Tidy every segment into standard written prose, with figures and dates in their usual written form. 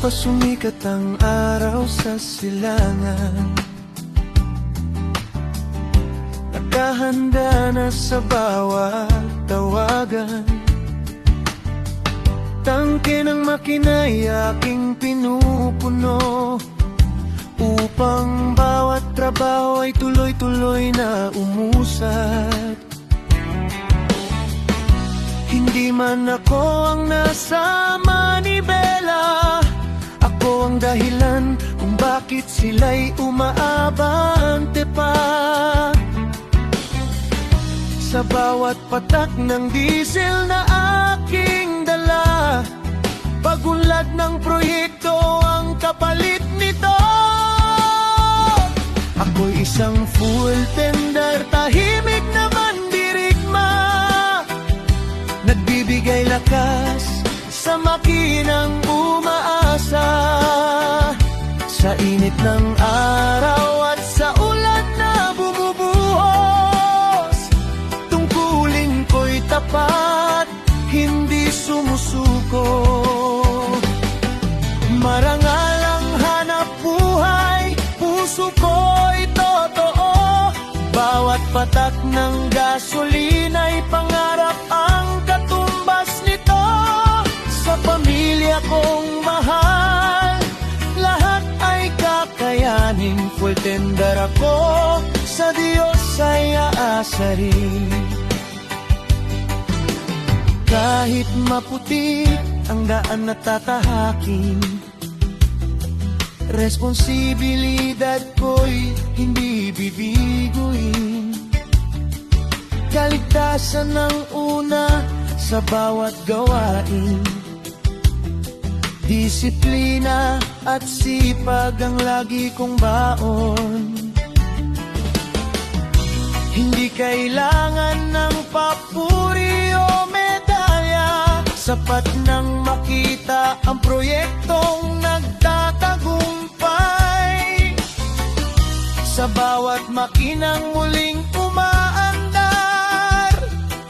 pa sumikat ang araw sa silangan, nakahanda na sa bawat tawagan. Tangke ng makina'y aking pinupuno, upang bawat trabaho ay tuloy-tuloy na umusad. Hindi man ako ang nasa manibela, ako ang dahilan kung bakit sila'y umaabante pa. Sa bawat patak ng diesel na aking dala, pagunlad ng proyekto ang kapalit nito. Ako'y isang full tender, tahimik naman dirigma, nagbibigay lakas sa makinang umaasa. Sa init ng araw at sa ulan na bumubuhos, tungkulin ko'y tapat, hindi sumusuko. Marangal ang hanap buhay, puso ko'y totoo. Bawat patak ng gasolina'y pangarap ang katumbas nito. Sa pamilya kong mahal, lahat ay kakayanin. Full tender ako, sa Diyos ay aasa rin. Kahit maputi ang daan na tatahakin, responsibilidad ko'y hindi bibiguin. Kaligtasan ng una sa bawat gawain, disiplina at sipag ang lagi kong baon. Hindi kailangan ng papuri o medalya, sapat nang makita ang proyektong nagtatagumpay. Sa bawat makinang muling umaandar,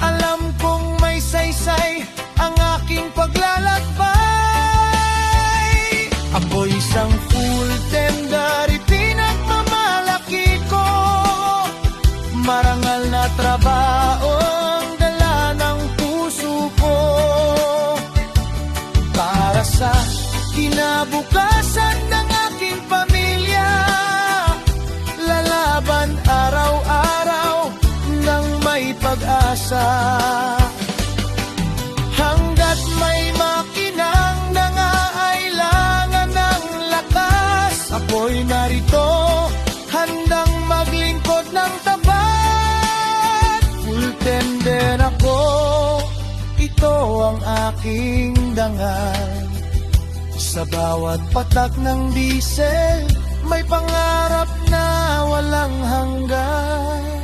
alam kong may saysay ang aking paglalakbay. Ako'y isang full tender, ipinagmamalaki ko. Marangal na trabaho ang dala ng puso ko, para sa kinabukasan ng aking pamilya. Lalaban araw-araw ng may pag-asa. Hanggat may makinang nangailangan ng lakas, ako'y narito, handang maglingkod ng tapat. Full tender ako, ito ang aking dangal. Sa bawat patak ng diesel, may pangarap na walang hanggan.